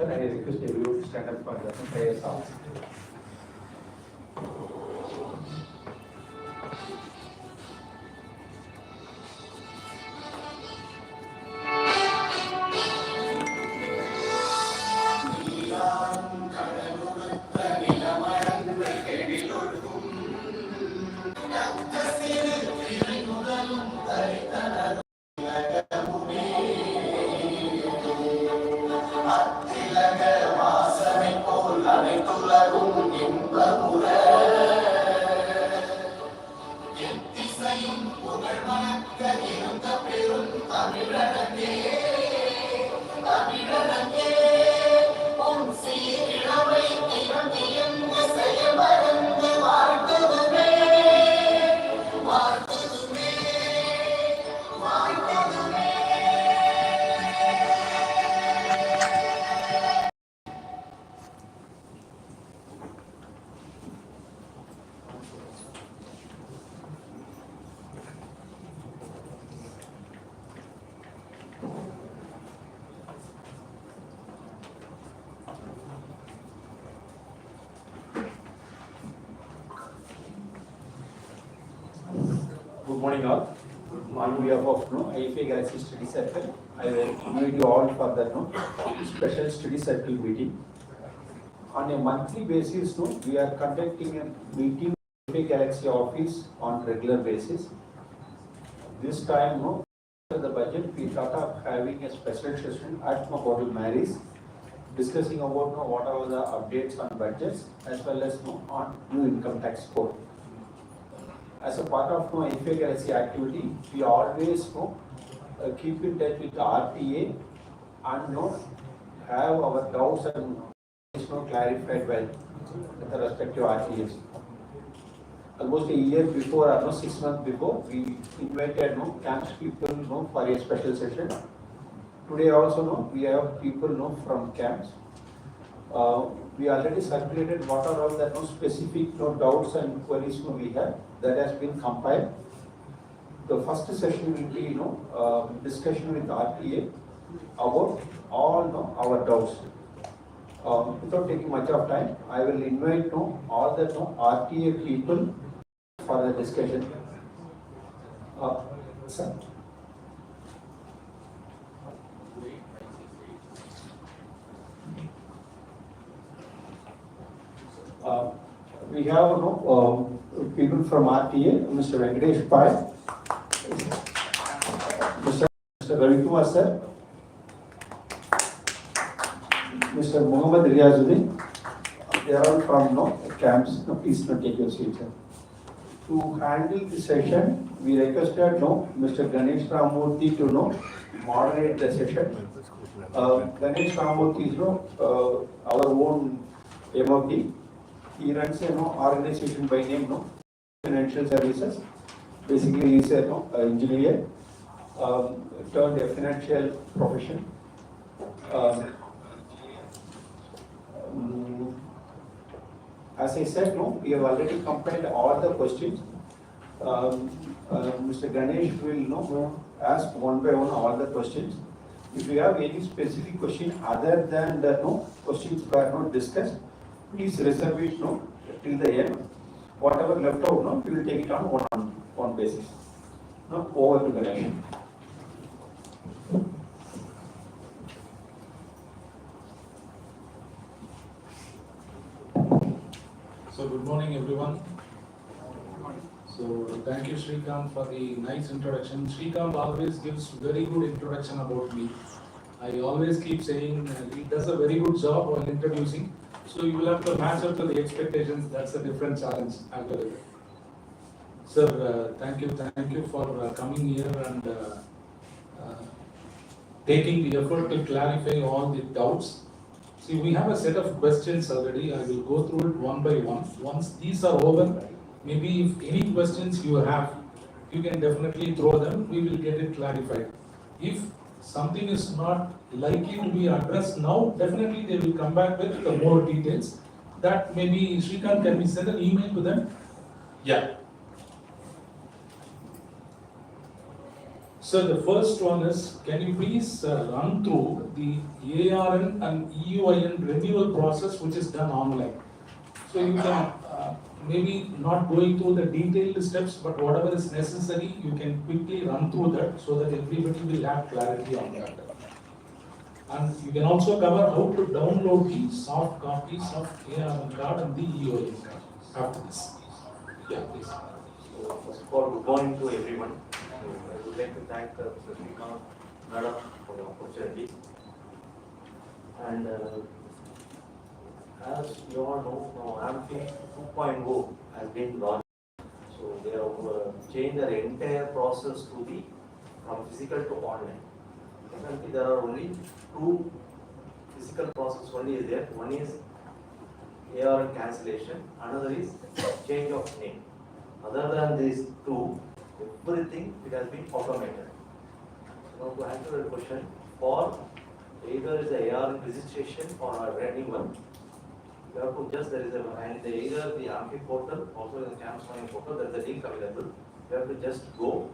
Sir, I request everyone to stand up for the prayer song. Good morning all. On behalf of IFA Galaxy Study Circle, I will invite you all for the special study circle meeting. On a monthly basis, we are conducting a meeting in IFA Galaxy office on regular basis. This time, after the budget, we thought of having a special session at Hotel Mary's, discussing about what are the updates on budgets as well as on new income tax code. As a part of IFA Galaxy activity, we always keep in touch with RTA and have our doubts and clarified well with the respective RTAs. Almost a year before or 6 months before, we invited camps people for a special session. Today also we have people from camps. We already circulated what are all the specific doubts and queries we have. That has been compiled. The first session will be discussion with RTA about all our doubts. Without taking much of time, I will invite all the RTA people for the discussion. Sir. We have people from RTA, Mr. Venkatesh Pai, Mr. Ravi Kumar sir, Mr. Muhammad Riyazuddin. They are all from camps. Please take your seat, sir. To handle the session, we requested Mr. Ganesh Ramurthy to moderate the session. Ganesh Ramurthy is our own MOD. He runs an organization by name Financial Services. Basically, he is an engineer turned a financial profession. As I said, we have already compiled all the questions. Mr. Ganesh will ask one by one all the questions. If you have any specific question other than the questions that are not discussed, please reserve it till the end. Whatever left out, we will take it on one basis. Over to Ganesh. So good morning everyone. So thank you Srikanth for the nice introduction. Srikanth always gives very good introduction about me. I always keep saying he does a very good job while introducing. So you will have to match up to the expectations. That's a different challenge after it. Sir, thank you for coming here and taking the effort to clarify all the doubts. See, we have a set of questions already. I will go through it one by one. Once these are over, maybe if any questions you have, you can definitely throw them. We will get it clarified. If something is not likely to be addressed now, definitely they will come back with the more details. That maybe Srikanth, can we send an email to them? Yeah. So the first one is, can you please run through the ARN and EU renewal process which is done online? So you can maybe not going through the detailed steps, but whatever is necessary, you can quickly run through that so that everybody will have clarity on that. And you can also cover how to download the soft copies of ARN card and the EU card after this. Yeah, please. So first of all, good morning to everyone. I would like to thank Mr. Srikanth Nada for the opportunity. And as you all know, now AMFI 2.0 has been launched. So they have changed their entire process to be from physical to online. Currently, there are only two physical process only is there. One is ARN cancellation, another is change of name. Other than these two, everything it has been automated. Now to answer your question, for either is a ARN registration or a renewal, you have to just there is a and either the AMFI portal, also the CAMS portal, there is a link available. You have to just go.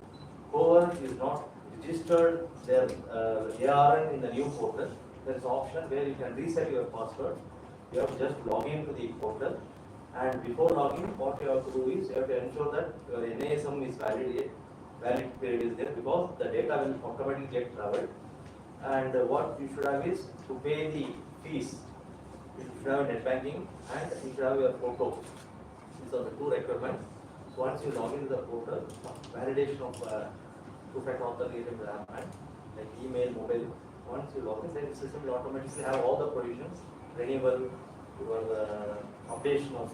Whoever is not registered their ARN in the new portal, there is an option where you can reset your password. You have to just log in to the portal, and before logging, what you have to do is you have to ensure that your NASM is valid period is there, because the data will automatically get traveled. And what you should have is to pay the fees. You should have net banking and you should have your photo. These are the two requirements. So once you log into the portal, validation of two-factor authentication will happen, like email, mobile. Once you log in, then the system will automatically have all the provisions, renewal, your updation of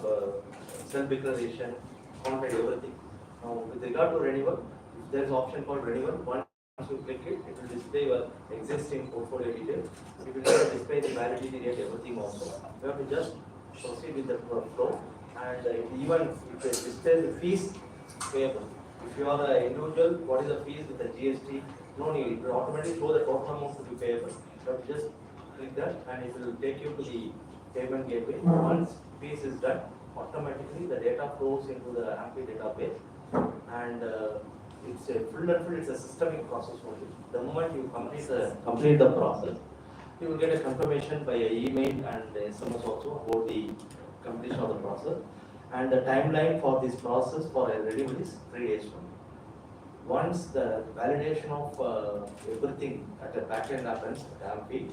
self-declaration, contact, everything. Now, with regard to renewal, if there is an option called renewal, once you click it, it will display your existing portfolio details. It will display the validity date, everything also. You have to just proceed with the flow, and even if it displays the fees payable. If you are an individual, what is the fees with the GST? No need, it will automatically show the total amount to be payable. You have to just click that and it will take you to the payment gateway. Once fees is done, automatically the data flows into the AMFI database, and it's a full and full, it's a systemic process only. The moment you complete the process, you will get a confirmation by email and SMS also about the completion of the process. And the timeline for this process for a renewal is 3 days only. Once the validation of everything at the back end happens at AMFI,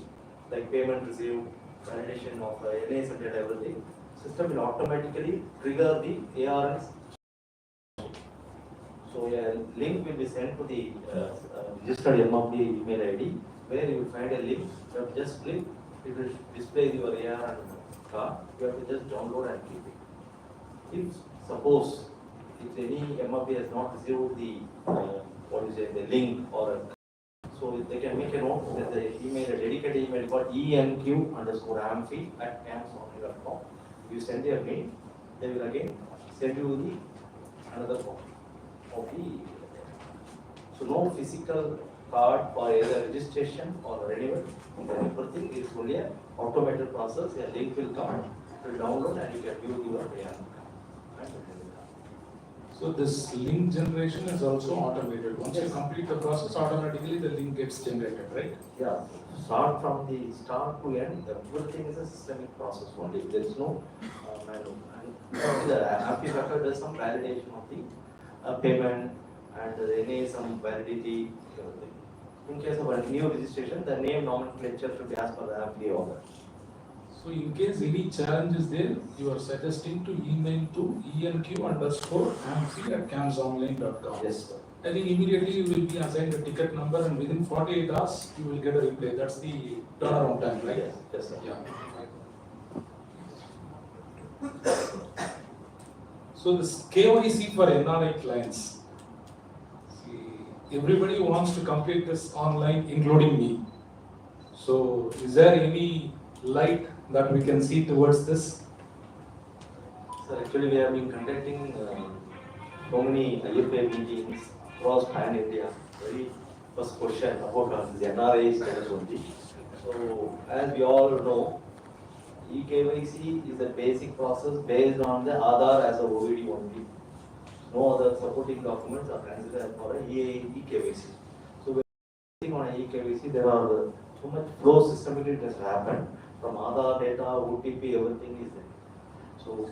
like payment received, validation of NASM data, everything, system will automatically trigger the ARNs. So a link will be sent to the registered MFD email ID, where you will find a link. You have to just click, it will display your ARN card. You have to just download and keep it. If suppose if any MFD has not received the link or so they can make a note that the email, a dedicated email called enq_amfi@camsonline.com. You send their mail, they will again send you another copy of the. So no physical card for either registration or renewal. Everything is only an automated process. A link will come, it will download, and you can view your ARN. So this link generation is also automated. Once you complete the process, automatically the link gets generated, right? Yeah. Start from the start to end, everything is a systemic process only. There is no manual. And the AMFI factor does some validation of the payment, and there is some validity. In case of a new registration, the name nomenclature should be as per the AMFI order. So in case any challenge is there, you are suggesting to email to enq_amfi@camsonline.com. Yes, sir. I think immediately you will be assigned a ticket number, and within 48 hours you will get a reply. That's the turnaround time, right? Yes, yes, sir. Yeah. So this KYC for NRI clients. See, everybody wants to complete this online, including me. So is there any light that we can see towards this? So actually we have been conducting Nominee IFA meetings across pan India. Very first question about the NRI status only. So as we all know, eKYC is a basic process based on the Aadhaar as a OVD only. No other supporting documents are considered for a eKYC. KYC, there are so much flow systemically has happened from Aadhaar data, OTP, everything is there. So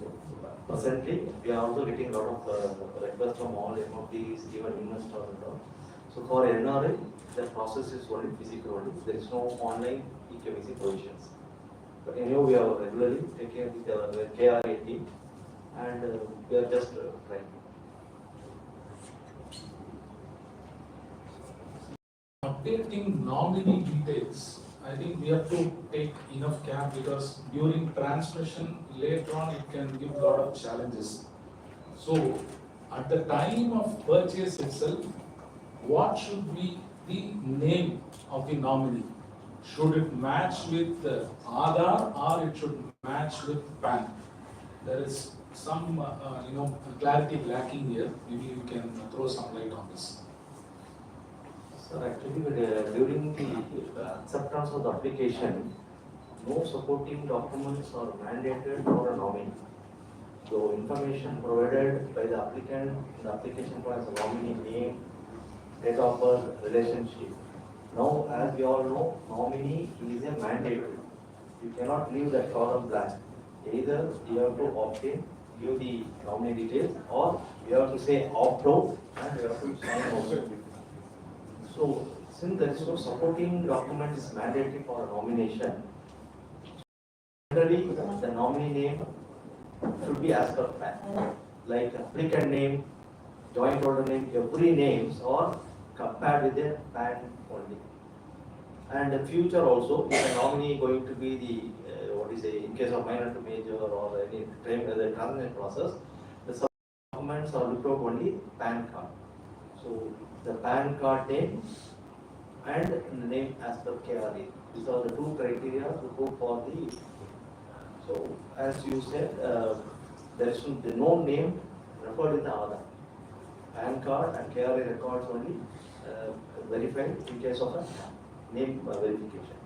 presently, we are also getting a lot of requests from all MFDs, even investors and all. So for NRI, the process is only physical only. There is no online KYC provisions. But anyhow, we are regularly taking the KRA team and we are just trying. Updating nominee details, I think we have to take enough care because during transmission later on it can give a lot of challenges. So at the time of purchase itself, what should be the name of the nominee? Should it match with the Aadhaar or it should match with PAN? There is some clarity lacking here. Maybe you can throw some light on this. Sir, actually, during the acceptance of the application, no supporting documents are mandated for a nominee. So, information provided by the applicant in the application for as a nominee name, date of birth, relationship. Now, as we all know, nominee is a mandatory. You cannot leave that column blank. Either you have to opt in, give the nominee details, or you have to say opt out and you have to sign also. So, since there is no supporting document is mandatory for a nomination, generally the nominee name should be as per PAN. Like applicant name, joint holder name, every names are compared with the PAN only. And the future also, if a nominee going to be the in case of minor to major or any the transaction process, the documents are looked out only PAN card. So the PAN card name and the name as per KRA. These are the two criteria to go for the. So as you said, there is no name referred in the Aadhaar. PAN card and KRA records only verified in case of a name verification.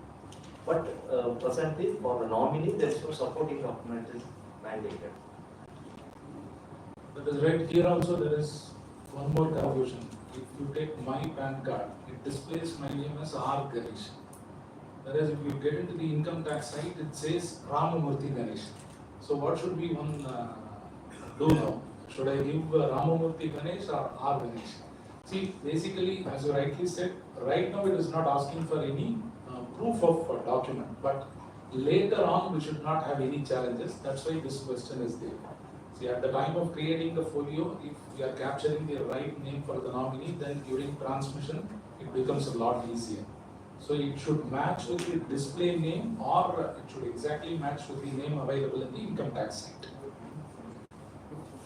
But presently for the nominee, there is no supporting document is mandated. That is right. Here also there is one more confusion. If you take my PAN card, it displays my name as R. Ganesh. Whereas if you get into the income tax site, it says Ramamurthy Ganesh. So what should we one do now? Should I give Ramamurthy Ganesh or R. Ganesh? See, basically, as you rightly said, right now it is not asking for any proof of document, but later on we should not have any challenges. That's why this question is there. See, at the time of creating the folio, if we are capturing the right name for the nominee, then during transmission it becomes a lot easier. So it should match with the display name, or it should exactly match with the name available in the income tax site.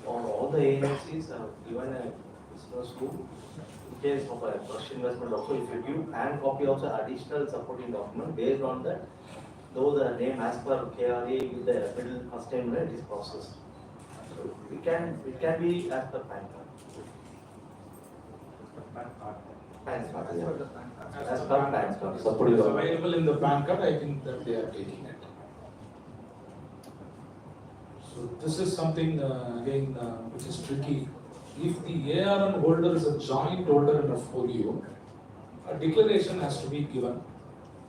For all the agencies, even a business group, in case of a first investment also, if you give and copy also additional supporting document based on that, though the name as per KRA with the middle first name rate is processed. So it can be as per PAN card. PAN card, yeah. As per PAN card. It's available in the PAN card, I think that they are taking it. So this is something again which is tricky. If the ARN holder is a joint holder in a folio, a declaration has to be given.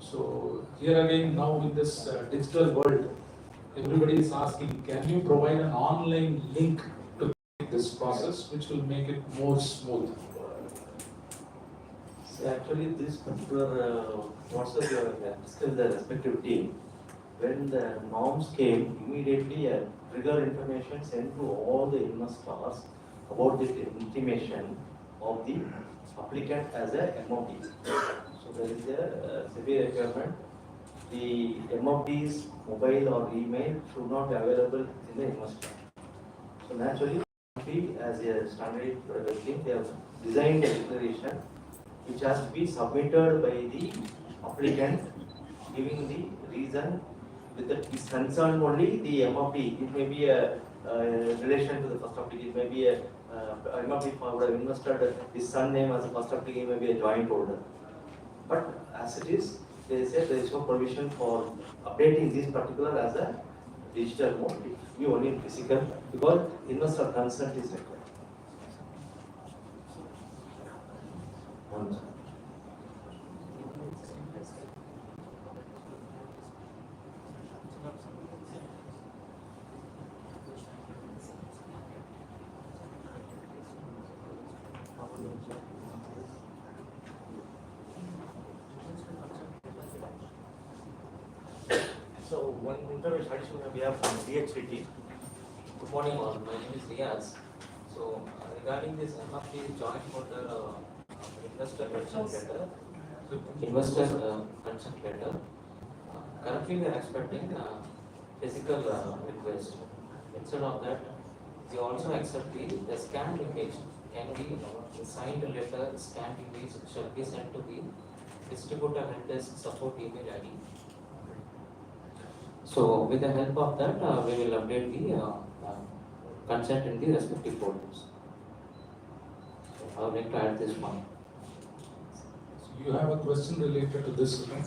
So here again, now in this digital world, everybody is asking, can you provide an online link to this process, which will make it more smooth? So actually, this particular process you have discussed the respective team. When the norms came, immediately a trigger information sent to all the investors about the intimation of the applicant as a MFD. So there is a severe requirement. The MFD's mobile or email should not be available in the investor. So naturally, as a standard thing, they have designed a declaration which has to be submitted by the applicant, giving the reason with the is concerned only the MFD. It may be a relation to the first applicant, it may be a MFD would have invested his son name as a first applicant, may be a joint holder. But as it is, they said there is no provision for updating this particular as a digital mode. It will be only in physical because investor consent is required. So one information additional we have from DHCT. Good morning all, my name is Riaz. So regarding this MFP joint holder investor consent letter, currently we are expecting physical request. Instead of that, we also accept the scanned image can be signed letter, scanned image shall be sent to the distributor head support email ID. So with the help of that, we will update the consent in the respective folders. I would like to add this one. So you have a question related to this, right?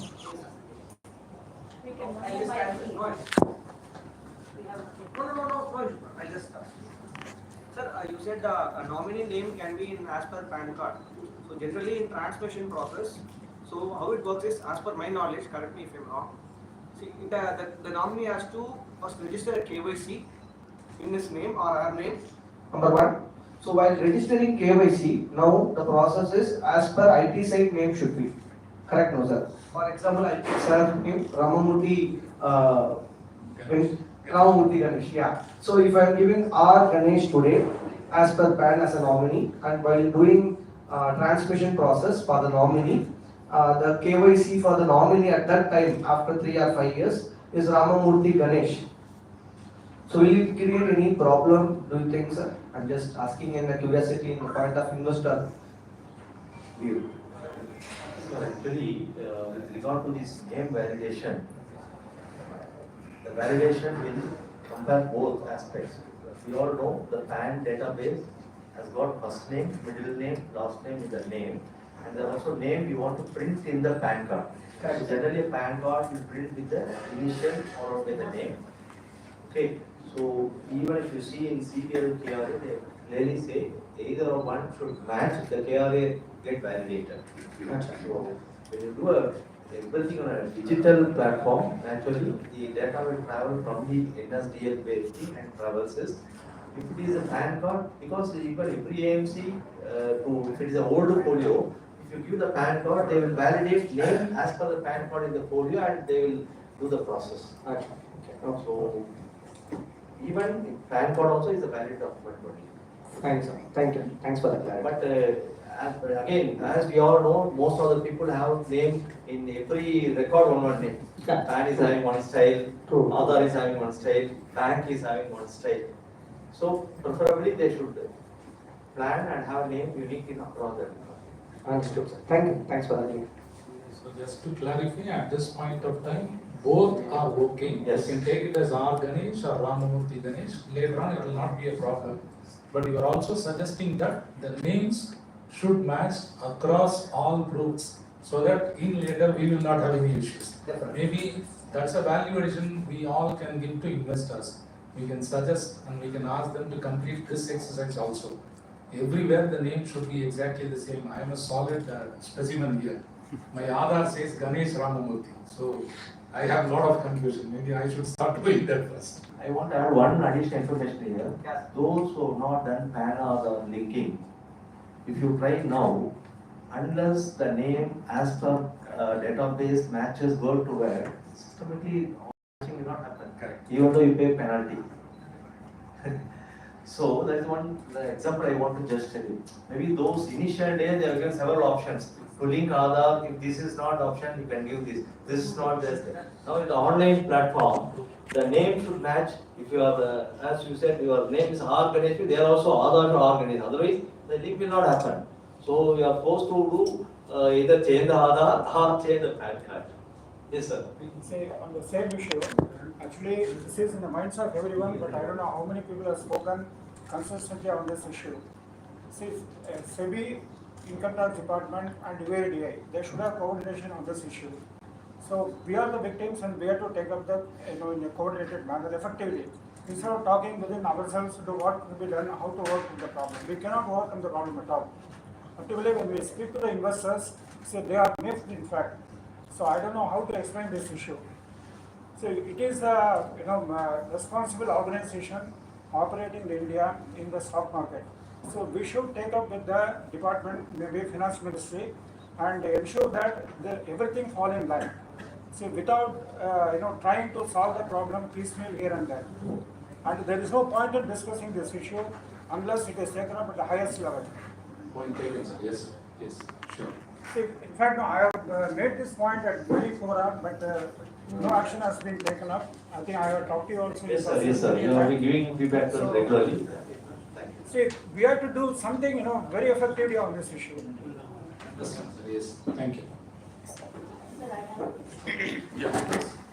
I just add this one. No. I just. Sir, you said a nominee name can be in as per PAN card. So generally in transmission process, so how it works is, as per my knowledge, correct me if I'm wrong. See, the nominee has to first register a KYC in his name or her name. Number one. So while registering KYC, now the process is as per IT site name should be. Correct, no sir? For example, I take sir name Ramamurthy Ramamurthy Ganesh, yeah. So if I am giving R Ganesh today as per PAN as a nominee, and while doing transmission process for the nominee, the KYC for the nominee at that time after 3 or 5 years is Ramamurthy Ganesh. So will it create any problem, do you think, sir? I'm just asking in the curiosity in the point of investor view. So actually, with regard to this name validation, the validation will compare both aspects. We all know the PAN database has got first name, middle name, last name is the name, and there also name you want to print in the PAN card. So generally, a PAN card you print with the initial followed by the name. Okay, so even if you see in CPL KRA, they clearly say either one should match the KRA get validated. So when you do everything on a digital platform, naturally the data will travel from the NSDL based and traverses. If it is a PAN card, because even every AMC, if it is an old folio, if you give the PAN card, they will validate name as per the PAN card in the folio and they will do the process. Okay. So even PAN card also is a valid document only. Thanks, sir. Thank you. Thanks for the clarity. But again, as we all know, most of the people have name in every record one name. PAN is having one style, True. Aadhaar is having one style, bank is having one style. So preferably they should plan and have name unique in across them. Understood, sir. Thank you. Thanks for that. So just to clarify, at this point of time, both are okay. Yes. You can take it as R Ganesh or Ramamurthy Ganesh. Later on, it will not be a problem. But you are also suggesting that the names should match across all groups, so that in later we will not have any issues. Definitely. Maybe that's a value addition we all can give to investors. We can suggest and we can ask them to complete this exercise also. Everywhere the name should be exactly the same. I am a solid specimen here. My Aadhaar says Ganesh Ramamurthy. So I have a lot of confusion. Maybe I should start doing that first. I want to add one additional information here. Those who have not done PAN or the linking, if you try now, unless the name as per database matches word to word, systematically matching will not happen. Correct. Even though you pay penalty. So that is one example I want to just tell you. Maybe those initial days they are given several options. To link Aadhaar, if this is not option, you can give this. This is not this. Now in the online platform, the name should match. If you are, as you said, your name is R Ganesh, they are also Aadhaar to R Ganesh. Otherwise, the link will not happen. So you are forced to do either change the Aadhaar or change the PAN card. Yes, sir. Say on the same issue, actually this is in the minds of everyone, but I don't know how many people have spoken consistently on this issue. See, SEBI, Income Tax Department and UADI, they should have coordination on this issue. So we are the victims and we have to take up the, in a coordinated manner effectively. Instead of talking within ourselves to what will be done, how to work with the problem. We cannot overcome the problem at all. Particularly when we speak to the investors, say they are miffed in fact. So I don't know how to explain this issue. So it is a responsible organization operating in India in the stock market. So we should take up with the department, maybe finance ministry, and ensure that everything fall in line. See, without trying to solve the problem piecemeal here and there, and there is no point in discussing this issue unless it is taken up at the highest level. Point taken, sir. Yes, yes, sure. See, in fact, no, I have made this point at very fora, but no action has been taken up. I think I have talked to you also. Yes, sir. Yes, sir. You will be giving feedback to us regularly. See, we have to do something, very effectively on this issue. Yes, thank you. Sir, I have.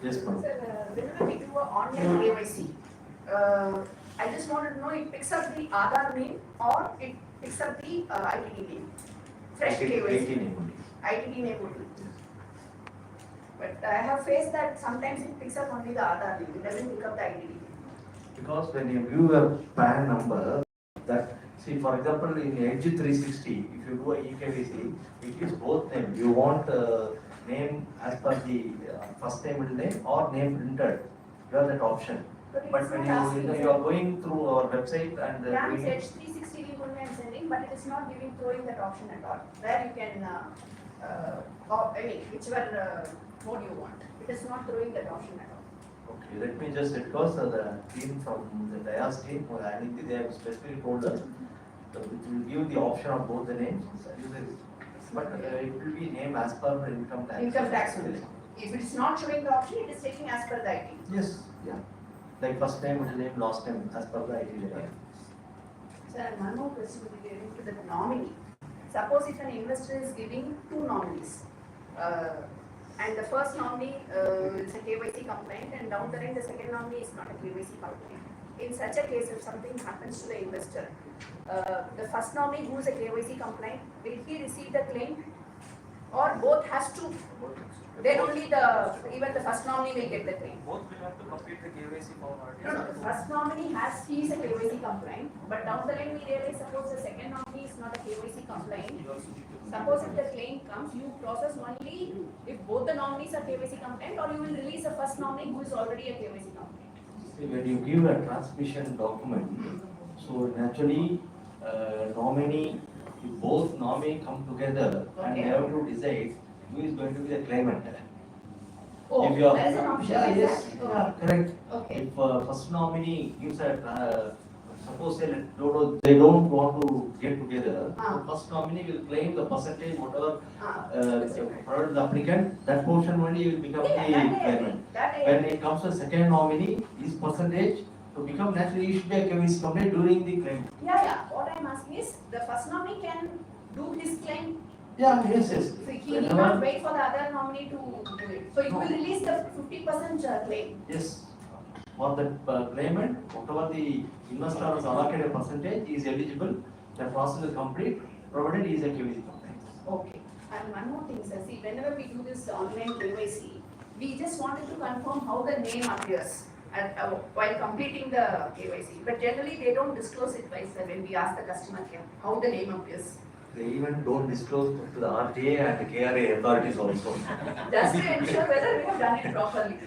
Yes, ma'am. Sir, whenever we do an online KYC, I just wanted to know it picks up the Aadhaar name or it picks up the ITD name. Fresh KYC. ITD name only. But I have faced that sometimes it picks up only the Aadhaar name, it doesn't pick up the ITD name. Because when you view a PAN number, that, see, for example, in Edge 360, if you do a eKYC, it is both names. You want name as per the first name, middle name, or name printed. You have that option. But when you are going through our website and Yeah, it's Edge 360 link only I'm sending, but it is not throwing that option at all. Where you can, whichever mode you want. It is not throwing that option at all. okay, let me just, because the team from the DIAS team, I think they have specifically told us that it will give the option of both the names. But it will be name as per income tax. Income tax only. If it is not showing the option, it is taking as per the IT. Yes, yeah. Like first name, middle name, last name, as per the IT data. Sir, one more question relating to the nominee. Suppose if an investor is giving two nominees, and the first nominee is a KYC compliant, and down the line the second nominee is not a KYC compliant. In such a case, if something happens to the investor, the first nominee who is a KYC compliant, will he receive the claim, or both has to? Then only even the first nominee will get the claim. Both will have to complete the KYC form. No, the first nominee he is a KYC compliant, but down the line we realize suppose the second nominee is not a KYC compliant. Suppose if the claim comes, you process only if both the nominees are KYC compliant, or you will release the first nominee who is already a KYC compliant. See, when you give a transmission document, so naturally, nominee, if both nominee come together and they have to decide who is going to be the claimant. Oh, If you are, there is an option yeah, like yes, that? yeah, correct. Okay. If first nominee gives a, suppose they don't want to get together, the first nominee will claim the percentage, whatever provided the applicant, that portion only will become the claimant. When it comes to second nominee, his percentage to become naturally he should be a KYC complaint during the claim. Yeah. What I am asking is, the first nominee can do his claim. Yeah, yes. So he need not wait for the other nominee to do it. So you will release the 50% claim. Yes. For the claimant, whatever the investor has allocated a percentage, he is eligible. The process is complete, provided he is a KYC compliant. Okay. And one more thing, sir. See, whenever we do this online KYC, we just wanted to confirm how the name appears while completing the KYC. But generally, they don't disclose it twice when we ask the customer care how the name appears. They even don't disclose to the RTA and the KRA authorities also. Just to ensure whether we have done it properly.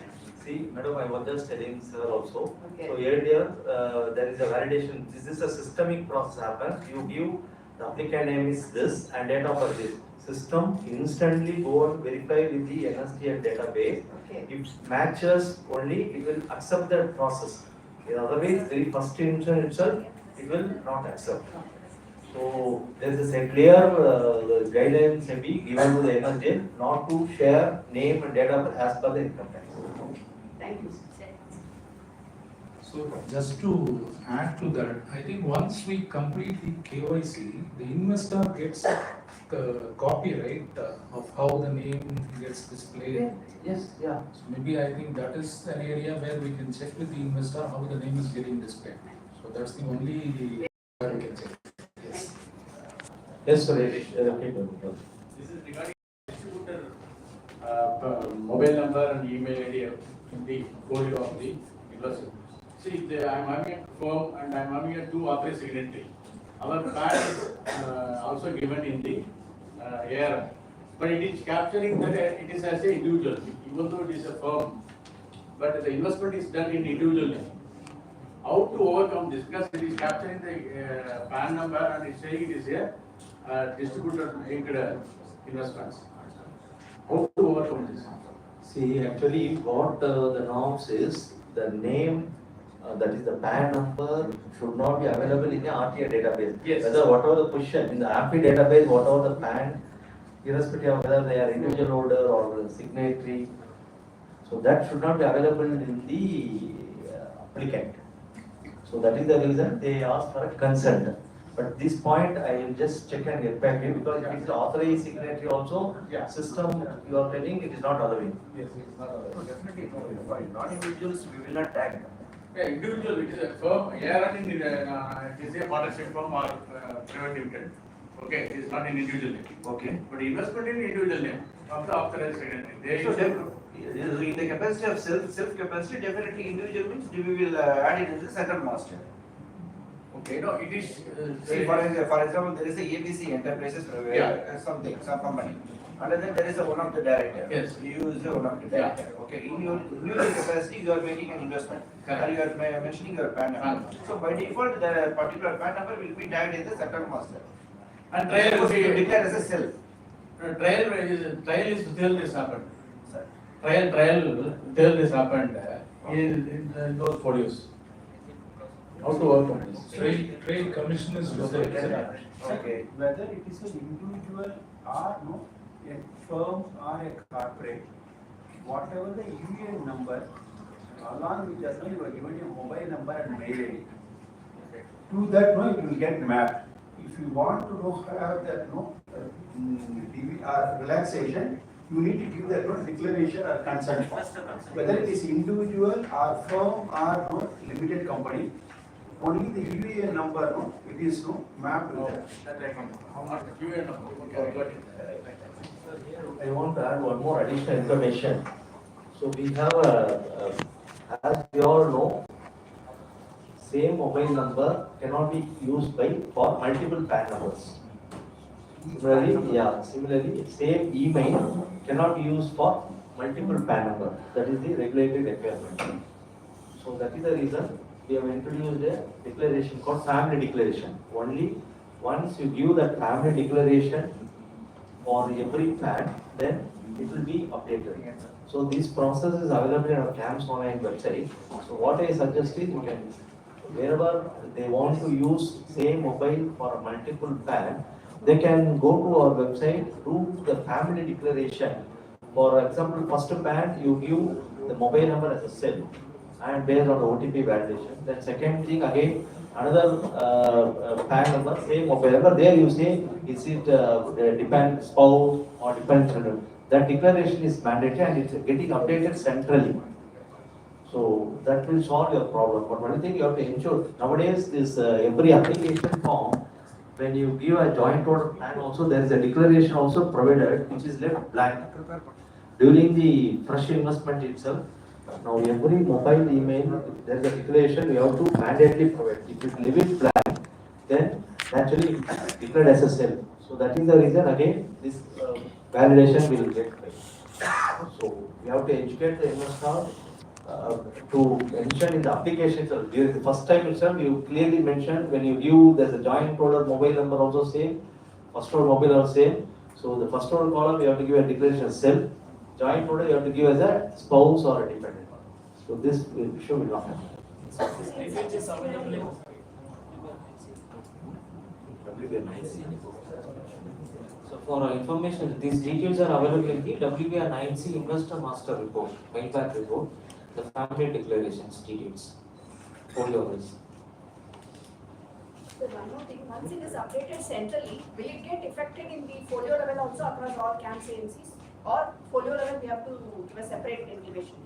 See, madam, I was just telling sir also. Okay. So earlier, there is a validation. This is a systemic process happens. You give the applicant name is this and date of birth is. System instantly go and verify with the NSDL database. Okay. If matches only, it will accept that process. Otherwise, the first instance itself, it will not accept. So there is a clear guidelines may be given to the NSDL not to share name and date of birth as per the income tax. Thank you. So just to add to that, I think once we complete the KYC, the investor gets the copy, right, of how the name gets displayed. Yes, yeah. So maybe I think that is an area where we can check with the investor how the name is getting displayed. So that's the only where we can check. Yes. Yes, sir. This is regarding distributor mobile number and email ID in the folio of the investor. See, I am having a firm and I am having a two authorized signatory. Our PAN is also given in the ARN, but it is capturing that it is as an individual, even though it is a firm, but the investment is done in individual name. How to overcome this? Because it is capturing the PAN number and it's saying it is a distributor linked investments. How to overcome this? See, actually, what the norms is, the name, that is the PAN number, should not be available in the RTA database. Yes. Whether whatever the position in the AFI database, whatever the PAN, irrespective of whether they are individual holder or the signatory, so that should not be available in the applicant. So that is the reason they ask for a consent. But this point, I will just check and get back to you, because if it is authorized signatory also, Yeah. system you are telling it is not allowing. Yes, it's not allowed. Oh, Definitely, for non-individuals, we will not tag. Yeah, individual, it is a firm, ARN is a partnership firm or private limited. Okay, it is not an individual name. Okay. But investment in individual name of the authorized secretary. They So use then, in the capacity of self capacity, definitely individual means we will add it as a central master. Okay, no, it is. See, for example, there is a ABC Enterprises, something, some company. And then there is a one of the director. Yes. You is one of the director. Okay, in your individual capacity, you are making an investment. Correct. Or you are mentioning your PAN number. So by default, the particular PAN number will be tagged as a central master. And trial will Suppose you be, declare as a self. trial is till this happened. Sir. Trial till this happened in those folios. How to work on this? Trade commission is decided. Okay. Whether it is an individual or no, a firm or a corporate, whatever the UAN number, along with that, you are given your mobile number and mail ID. To that, no, it will get mapped. If you want to know, have that, no, relaxation, you need to give that, no, declaration or consent form. Whether it is individual or firm or no, limited company, only the UAN number, no, it is no, mapped with that. How much you end up? Okay, got it. I want to add one more additional information. So we have as we all know, same mobile number cannot be used for multiple PAN numbers. Similarly, same email cannot be used for multiple PAN number. That is the regulatory requirement. So that is the reason we have introduced a declaration called family declaration. Only once you give that family declaration for every PAN, then it will be updated. So this process is available in our CAMS online website. So what I suggest is you can, wherever they want to use same mobile for multiple PAN, they can go to our website, do the family declaration. For example, first PAN, you give the mobile number as a self and based on the OTP validation. Then second thing again, another PAN number, same mobile number, there you say, is it dependent spouse or dependent children. That declaration is mandatory and it's getting updated centrally. So that will solve your problem. But one thing you have to ensure, nowadays this every application form, when you give a joint order plan also, there is a declaration also provided which is left blank. During the fresh investment itself, now every mobile email, there is a declaration you have to mandatorily provide. If you leave it blank, then naturally it's declared as a self. So that is the reason again this validation will get failed. So we have to educate the investor to mention in the application itself. During the first time itself, you clearly mentioned when you give there's a joint holder mobile number also same, first holder mobile number same. So the first holder column you have to give a declaration as self, joint holder you have to give as a spouse or a dependent. So this issue will not happen. So for information, these details are available in the WBR 9C Investor Master Report, Mailback report, the family declarations details, folio wise. So one more thing, once it is updated centrally, will it get affected in the folio level also across all CAMS AMCs? Or folio level we have to give a separate information?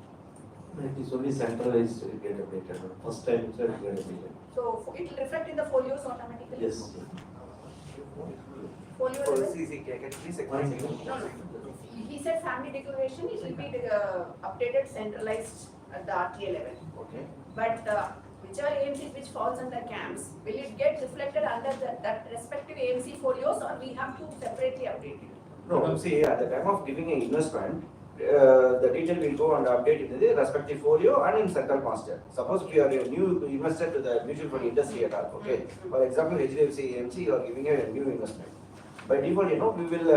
It is only centralized to get updated. First time itself get updated. So it will reflect in the folios automatically? Yes. Folio Oh, level? can you please explain? No, no. He said family declaration, it will be updated centralized at the RTA level. Okay. But whichever AMCs which falls under CAMS, will it get reflected under that respective AMC folios or we have to separately update it? No, see, at the time of giving an investment, the detail will go and update in the respective folio and in central master. Suppose if you are a new investor to the mutual fund industry at all, okay? For example, HDFC AMC, you are giving a new investment. By default, we will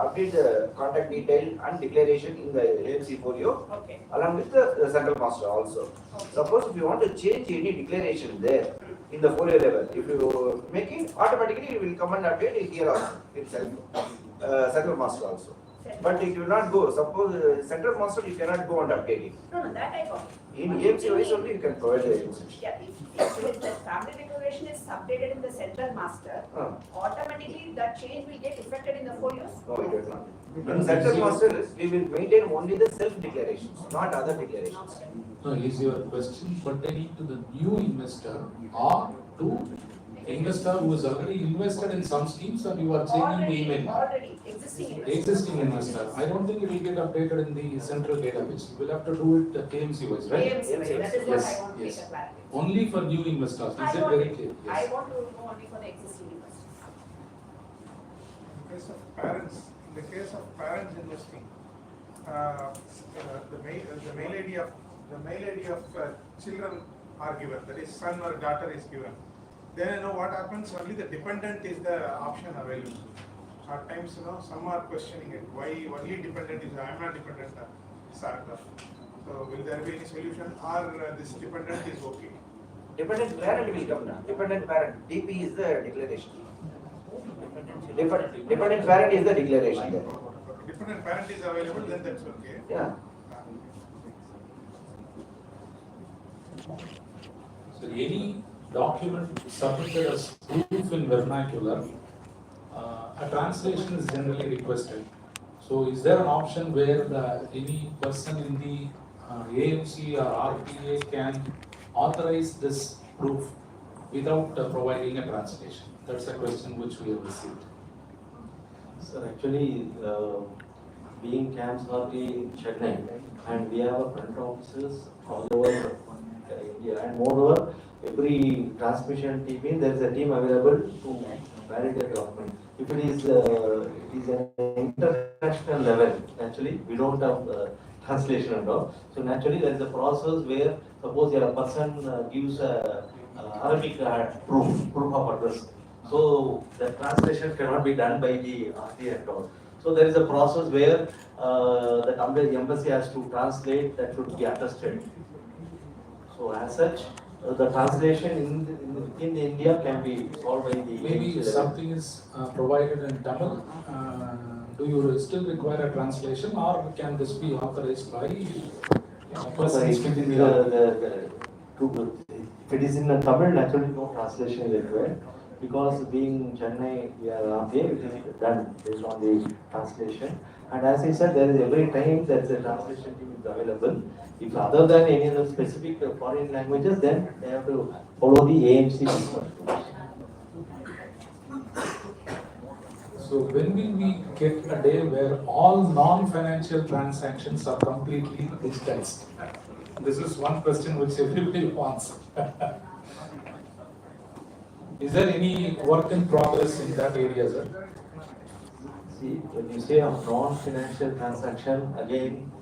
update the contact detail and declaration in the AMC folio Okay. along with the central master also. Okay. Suppose if you want to change any declaration there in the folio level, if you make it, automatically it will come and update it here also itself, central master also. But it will not go, suppose central master you cannot go and update it. No, that I got. In AMC wise only you can provide the information. Yeah, if the family declaration is updated in the central master, automatically that change will get affected in the folios? No, it will not. In central master, we will maintain only the self declarations, not other declarations. No, is your question pertaining to the new investor or to investor who is already invested in some schemes and you are changing the email? Already, existing investor. Existing investor. I don't think it will get updated in the central database. We'll have to do it KMC wise, right? AMC, that is what Yes, I want to make yes. a clarity. Only for new investors. I Is it want very it. clear? I Yes. want to know only for the existing investors. In case of parents, in the case of parents investing, the mail ID of children are given, that is son or daughter is given. Then what happens, only the dependent is the option available. At times, some are questioning it, why only dependent is, I am not dependent, sir. So will there be any solution, or this dependent is okay? Dependent parent will come now. Dependent parent, DP is the declaration. Dependent parent is the declaration there. Dependent parent is available, then that's okay. Yeah. So any document submitted as proof in vernacular, a translation is generally requested. So is there an option where any person in the AMC or RPA can authorize this proof without providing a translation? That's a question which we have received. Sir, actually, being camps are in Chennai, and we have front offices all over India, and moreover, every transmission team, there is a team available to validate the document. If it is an international level, naturally, we don't have translation at all. So naturally, there is a process where, suppose a person gives a Arabic proof of address. So the translation cannot be done by the RT at all. So there is a process where the embassy has to translate, that should be attested. So as such, the translation within India can be solved by the Maybe if something is provided in Tamil, do you still require a translation or can this be authorized by persons within the if it is in Tamil, naturally no translation is required. Because being Chennai, we are okay, it is done based on the translation. And as I said, there is every time that the translation team is available. If other than any other specific foreign languages, then they have to follow the AMC system. So when will we get a day where all non-financial transactions are completely digitized? This is one question which everybody wants. Is there any work in progress in that area, sir? See, when you say of non-financial transaction, again,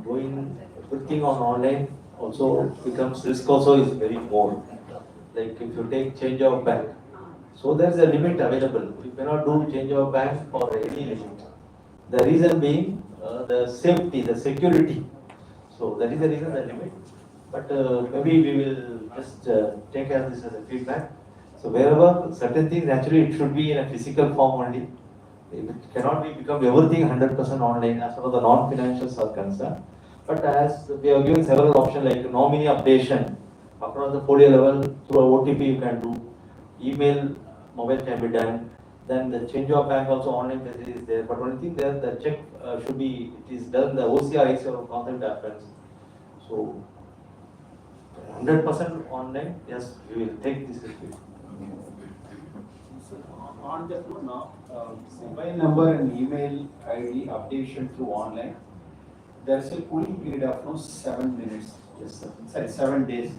doing everything on online also becomes risk also is very more. Like if you take change of bank, so there is a limit available. You cannot do change of bank for any limit. The reason being the safety, the security. So that is the reason the limit. But maybe we will just take as this as a feedback. So wherever certain things, actually it should be in a physical form only. It cannot become everything 100% online as far as the non-financials are concerned. But as we have given several options like nominee updation across the folio level through a OTP you can do, email, mobile can be done. Then the change of bank also online facility is there. But only thing there, the check should be, it is done, the OCR ICR concept happens. So 100% online, yes, we will take this issue. On the note now, mobile number and email ID updation through online, there is a cooling period of 7 minutes. Yes, sir. Sorry, 7 days.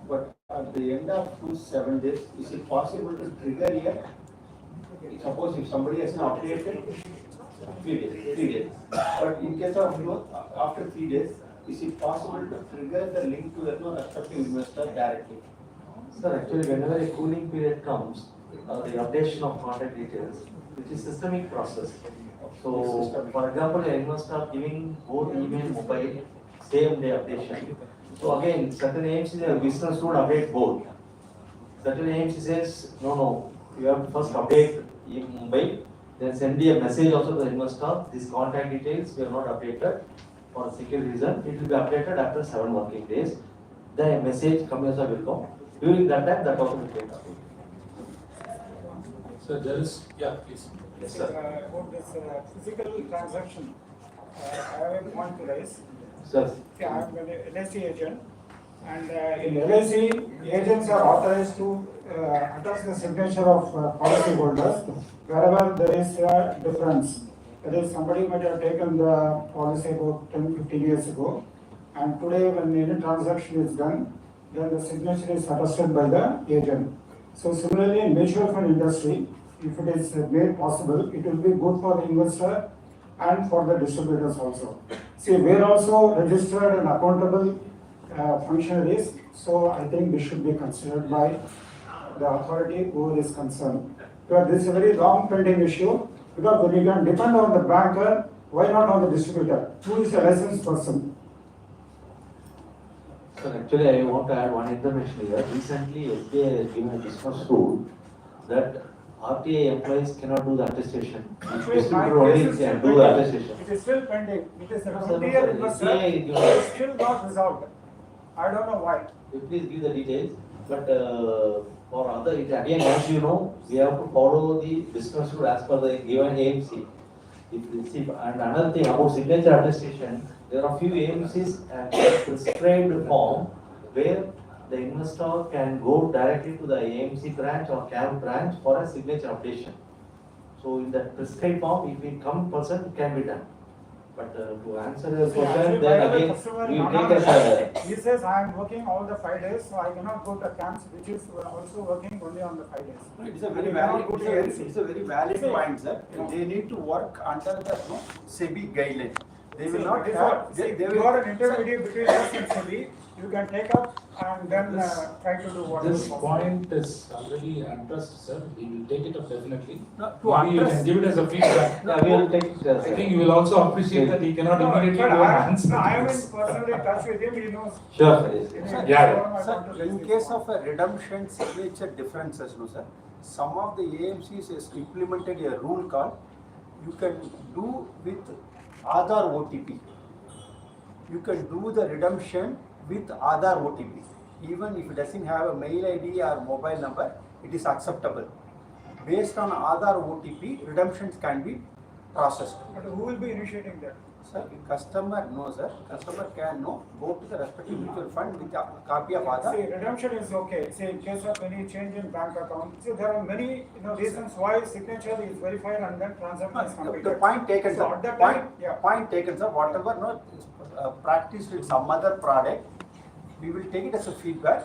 But at the end of 7 days, is it possible to trigger here? Suppose if somebody has not updated, 3 days. But in case of after 3 days, is it possible to trigger the link to the respective investor directly? Sir, actually, whenever a cooling period comes, the updation of contact details, which is systemic process. So, for example, an investor giving both email, mobile, same day updation. So again, certain AMC business would update both. Certain AMC says, no, you have to first update in mobile, then send a message also to the investor, this contact details we have not updated for a secure reason, it will be updated after 7 working days. The message comes will come. During that time, that also will get updated. So there is, yeah, please. Yes, sir. About this physical transaction, I have a point to raise. Sir. See, I am an LIC agent, and in LIC, agents are authorized to attach the signature of policy holders wherever there is a difference. That is, somebody might have taken the policy about 10-15 years ago, and today when any transaction is done, then the signature is attested by the agent. So similarly, in mutual fund industry, if it is made possible, it will be good for the investor and for the distributors also. See, we are also registered and accountable functionaries, so I think this should be considered by the authority who is concerned. Because this is a very long pending issue, because when you can depend on the banker, why not on the distributor? Who is a licensed person? So actually, I want to add one information here. Recently, SBI has given a business rule that RTA employees cannot do the attestation. Actually, my Distributor only case is can still do the pending. attestation. It is still pending. It is a No, sir, no, 20-year sir. investor. SBI It is still not resolved. I don't know why. Please give the details, but for other, again, as you know, we have to follow the business rule as per the given AMC. And another thing about signature attestation, there are few AMCs and prescribed form where the investor can go directly to the AMC branch or CAM branch for a signature updation. So in that prescribed form, if it comes person, it can be done. But to answer your See, actually, question, then wherever again, customer we not take a He says, I am working all the 5 days, so I cannot go to camps, which is also working only on the 5 days. It's a very valid, it's a very valid point, sir. They need to work under the SEBI guideline. They will not have, they You will. are an intermediate between us and SEBI, you can take up and then try to do whatever. This possible. point is already addressed, sir. We will take it up definitely. No, to Maybe you address- can give it as a feedback. Yeah, we will take it as I think you will also appreciate that he cannot No, immediately but go and answer. I am in this. personally touch with him, he knows. Sure, sir, yes, yes. Anyway, Yeah, so I want Sir, to raise in this case point. of a redemption signature differences, no sir, some of the AMCs has implemented a rule called, you can do with Aadhaar OTP. You can do the redemption with Aadhaar OTP. Even if it doesn't have a mail ID or mobile number, it is acceptable. Based on Aadhaar OTP, redemptions can be processed. But who will be initiating that? Sir, customer knows, sir. Customer can know, go to the respective mutual fund with a copy of Aadhaar. See, redemption is okay, say in case of any change in bank account, see there are many, reasons why signature is verified and then transaction is completed. The point taken, So sir. at that Point, time, yeah. point taken, sir. Whatever practiced with some other product, we will take it as a feedback.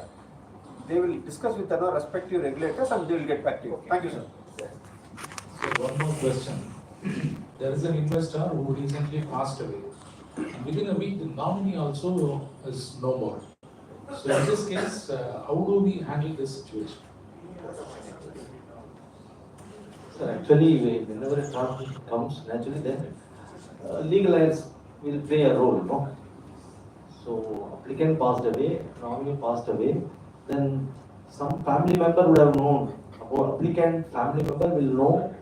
They will discuss with our respective regulators and they will get back to you. Thank you, sir. So one more question. There is an investor who recently passed away. And within a week, the nominee also is no more. So in this case, how do we handle this situation? So actually, whenever a transaction comes, naturally then legal heirs will play a role, no? So applicant passed away, nominee passed away, then some family member would have known, about applicant family member will know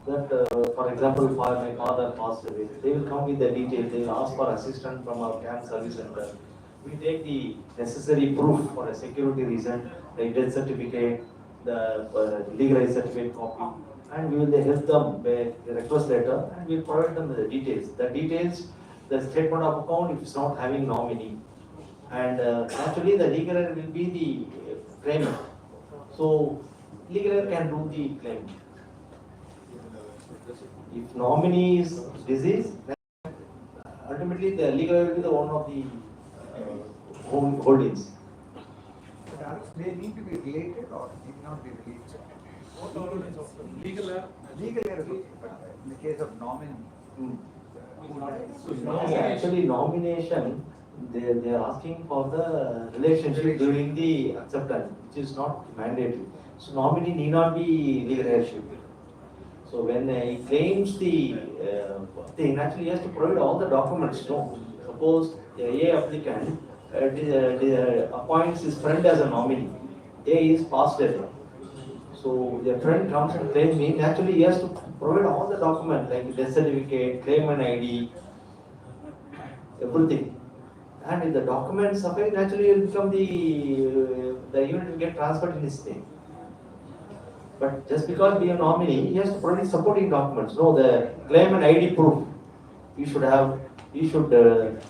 that, for example, my father passed away. They will come with the details, they will ask for assistance from our camp service center. We take the necessary proof for a security reason, the death certificate, the legalized certificate copy, and we will help them by a request letter and we will provide them with the details. The details, the statement of account if it's not having nominee. And actually the legal heir will be the claimant. So legal heir can do the claim. If nominee is deceased, then ultimately the legal heir will be the one of the holdings. But they need to be related or need not be related? Legal heir. Legal heir is okay, but in the case of nominee. Actually nomination, they are asking for the relationship during the acceptance, which is not mandatory. So nominee need not be legal heirship. So when he claims the thing, actually he has to provide all the documents. No, suppose a applicant appoints his friend as a nominee. A is past debtor. So the friend comes and claims me. Naturally, he has to provide all the documents like death certificate, claimant ID, everything. And if the documents suffice, naturally it will become the unit will get transferred in his name. But just because we are nominee, he has to provide supporting documents. No, the claimant ID proof. You should have. You should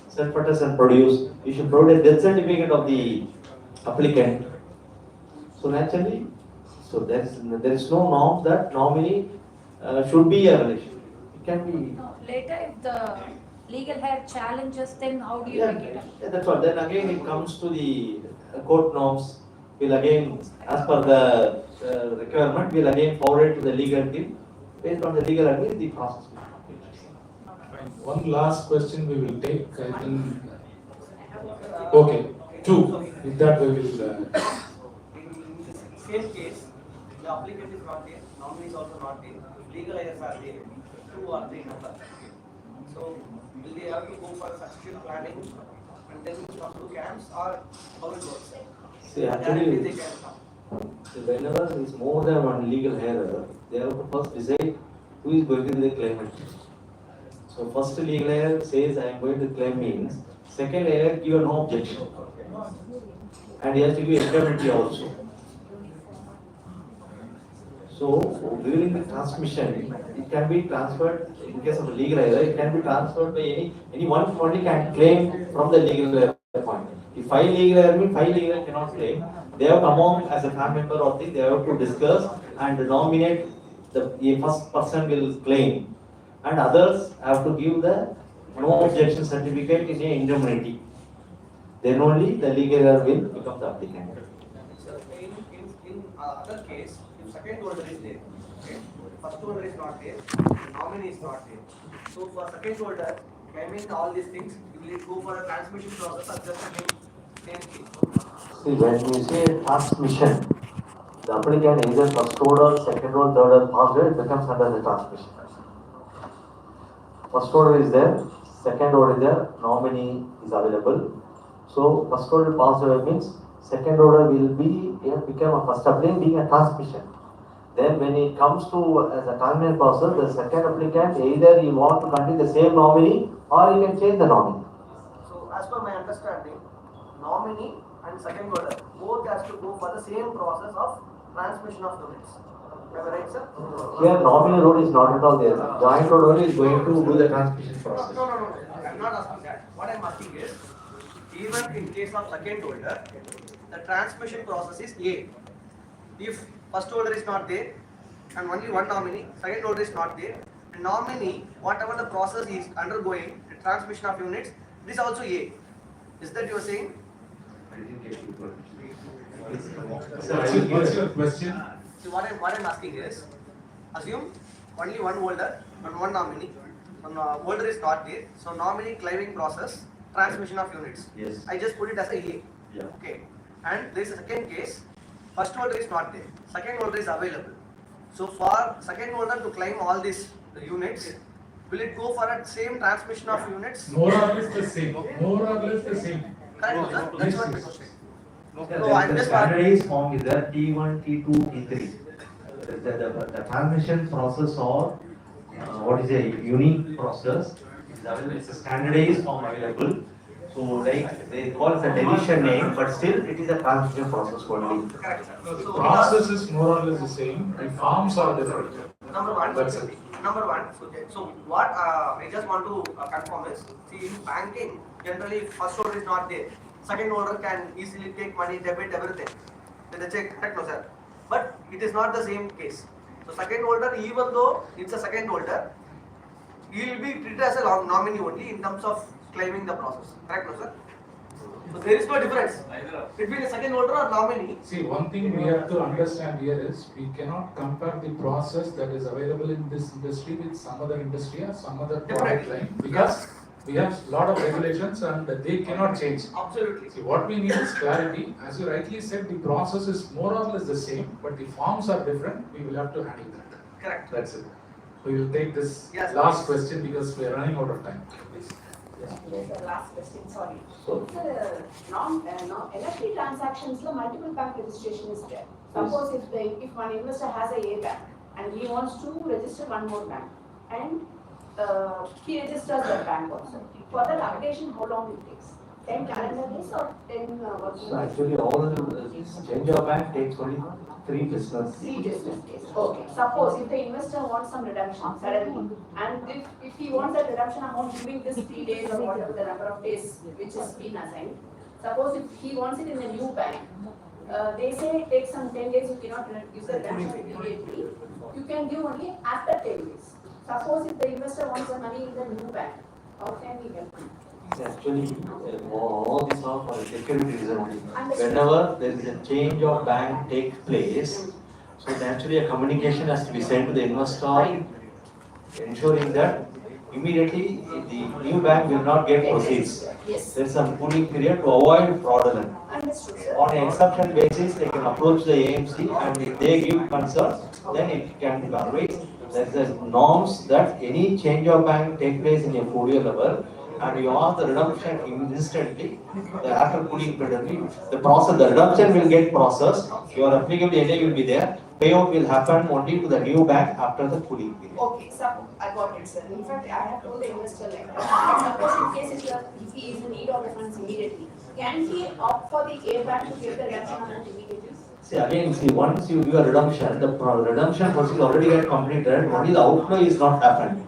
self-attest and produce. You should provide a death certificate of the applicant. So naturally, so there is no norm that nominee should be a relation. It can be. No, later if the legal hair challenges, then how do you make it up? Yeah, that's all. Then again it comes to the court norms. We'll again, as per the requirement, we'll again forward to the legal team. Based on the legal advice, the process. One last question we will take, I think. Okay, two. With that we will. In the same case, the applicant is not there, nominee is also not there, legal heirs are there, 2 or 3 members. So will they have to go for succession planning and then come to camps, or how it works? See, actually, they can come. whenever there is more than one legal heir, they have to first decide who is going to be the claimant. So first legal heir says I am going to claim means, second heir give no objection. And he has to give indemnity also. So during the transmission, it can be transferred, in case of a legal heir, it can be transferred by anyone only can claim from the legal heir point. If 5 legal heir means 5 legal heir cannot claim, they have to come on as a family member or thing, they have to discuss and nominate the first person will claim. And others have to give the no objection certificate in a indemnity. Then only the legal heir will become the applicant. So in other case, if second holder is there, okay, first holder is not there, nominee is not there. So for second holder, claiming all these things, will it go for a transmission process or just the same case? See, when you say transmission, the applicant either first order, second order, third order, past order, it becomes under the transmission. First order is there, second order is there, nominee is available. So first order, past order means second order will become a first applicant being a transmission. Then when it comes to as a terminal process, the second applicant either you want to continue the same nominee or you can change the nominee. So as per my understanding, nominee and second order both has to go for the same process of transmission of units. Am I right, sir? Here nominee role is not at all there. Joint role only is going to do the transmission process. No. I'm not asking that. What I'm asking is, even in case of second holder, the transmission process is A. If first holder is not there and only one nominee, second holder is not there, and nominee, whatever the process is undergoing, the transmission of units, this also A. Is that you are saying? I didn't get you. What's your question? See, what I'm asking is, assume only one holder and one nominee. One holder is not there, so nominee claiming process, transmission of units. Yes. I just put it as a A. Yeah. Okay. And there is a second case, first holder is not there, second holder is available. So for second holder to claim all these units, will it go for a same transmission of units? More or less the same. More or less the same. Correct, sir? That's what my question. No, I'm the just standardized form is there T1, T2, T3. The transmission process or what is a unique process is available. It's a standardized form available. So like they call it a deletion name, but still it is a transmission process only. Correct, sir. The So process is more or less the same. The forms are different. number one, That's it. so what I just want to confirm is, see, in banking, generally first holder is not there, second holder can easily take money, debit, everything with a check, correct, no sir? But it is not the same case. So second holder, even though it's a second holder, he will be treated as a nominee only in terms of claiming the process, correct, no sir? So there is no difference between a second holder or nominee. See, one thing we have to understand here is we cannot compare the process that is available in this industry with some other industry or some other product line because we have a lot of regulations and they cannot change. Absolutely. See, what we need is clarity. As you rightly said, the process is more or less the same, but the forms are different. We will have to handle that. Correct. That's it. we will take this Yes. last question because we are running out of time. Please. There's a last question, sorry. So, NFT transactions, multiple bank registration is there. Suppose if one investor has a bank and he wants to register one more bank and he registers that bank also. For that updation, how long it takes? 10 calendar days or 10 working So days? actually, all change of bank takes only 3 business. 3 business days. Okay. Suppose if the investor wants some redemption suddenly, and if he wants that redemption amount during this 3 days or whatever the number of days which is been assigned, suppose if he wants it in a new bank, they say it takes some 10 days, you cannot give the redemption immediately. You can give only after 10 days. Suppose if the investor wants the money in the new bank, how can we help him? Actually, all these are for security reason only. Understood. Whenever there is a change of bank takes place, so naturally a communication has to be sent to the investor, ensuring that immediately the new bank will not get proceeds. Yes. There is some cooling period to avoid fraudulent. Understood, sir. On an exception basis, they can approach the AMC and if they give consent, then it can be otherwise. There is norms that any change of bank take place in a folio level and you ask the redemption instantly, after cooling period, the process, the redemption will get processed, your applicable NA will be there, payout will happen only to the new bank after the cooling period. Okay, so I got it, sir. In fact, I have told the investor like that. Suppose in case if he is in need of the funds immediately, can he opt for the A bank to get the redemption amount immediately? See again, once you do a redemption, the redemption process already get completed, only the outflow is not happened.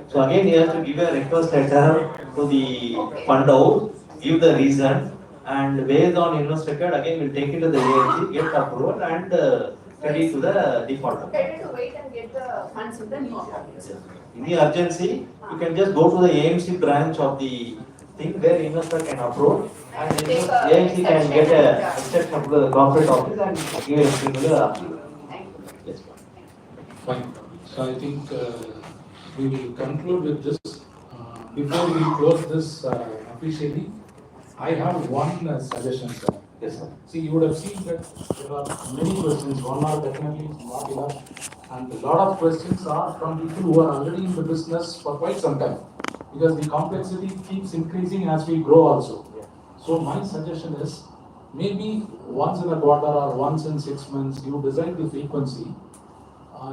So again, he has to give a request letter to the fund house, give the reason, and based on investor record, again we'll take it to the AMC, get approval and credit to the defaulter. Better to wait and get the funds in the new account. In the urgency, you can just go to the AMC branch of the thing where investor can approve and AMC can get a exception to the corporate office and give it to the approval. Yes. Fine. So I think we will conclude with this. Before we close this officially, I have one suggestion, sir. Yes, sir. See, you would have seen that there are many questions. One are definitely not enough, and a lot of questions are from people who are already in the business for quite some time. Because the complexity keeps increasing as we grow also. So my suggestion is, maybe once in a quarter or once in 6 months, you decide the frequency.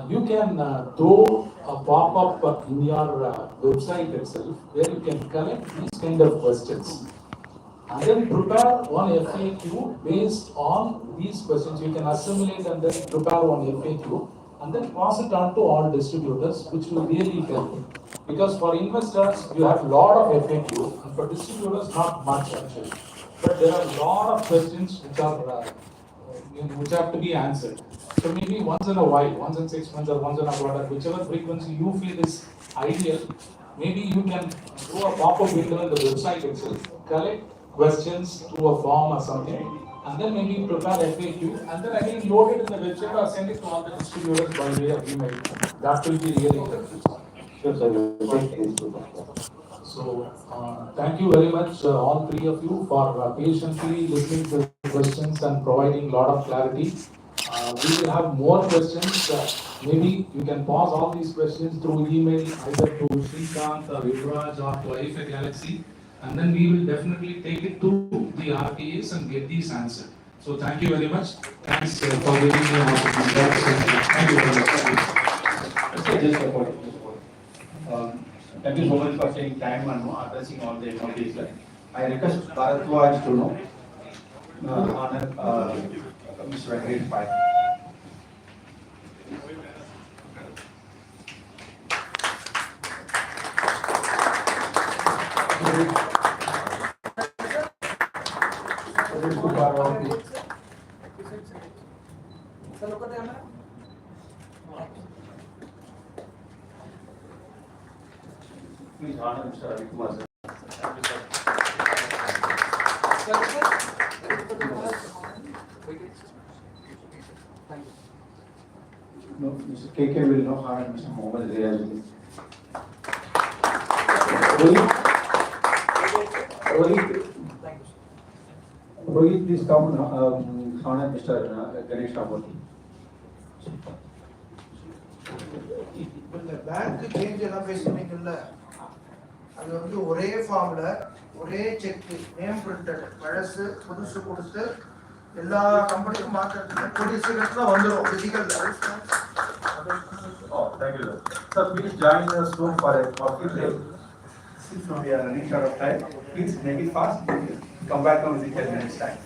You can throw a pop-up in your website itself where you can collect these kind of questions. And then prepare one FAQ based on these questions. You can assimilate and then prepare one FAQ and then pass it on to all distributors, which will really help. Because for investors, you have a lot of FAQ, and for distributors, not much actually. But there are a lot of questions which have to be answered. So maybe once in a while, once in 6 months or once in a quarter, whichever frequency you feel is ideal, maybe you can do a pop-up window on the website itself, collect questions through a form or something, and then maybe prepare FAQ, and then again load it in the website or send it to all the distributors by way of email. That will be really helpful. Sure, sir. We'll take this. So, thank you very much, all three of you, for patiently listening to the questions and providing a lot of clarity. We will have more questions. Maybe you can pause all these questions through email either to Srikanth or Yuvraj or to IFA Galaxy, and then we will definitely take it to the RPAs and get these answered. So, thank you very much. Thanks for giving me an opportunity. Thank you very much. Thank you so much for taking time and addressing all the notices. I request Bharatwaj to honor Mr. Venkateshwar Pai. Please honor Mr. Ravi Kumar, sir. No, Mr. KK will not honor Mr. Mohammed Riaz. Rohit, please come honor Mr. Ganesh Ramoti. இப்போ இந்த bank change எல்லாம் பேசுனீங்கல்ல, அது வந்து ஒரே ஃபார்ம்ல ஒரே check name printed பழசு புதுசு கொடுத்து எல்லா கம்பெனிக்கும் மாற்றுறதுக்கு கூடிய சீக்கிரத்தில் வந்துடும் physical. Oh, thank you, sir. Sir, please join us soon for a coffee break. Since we are running short of time, please make it fast. Come back on the 10 minutes time.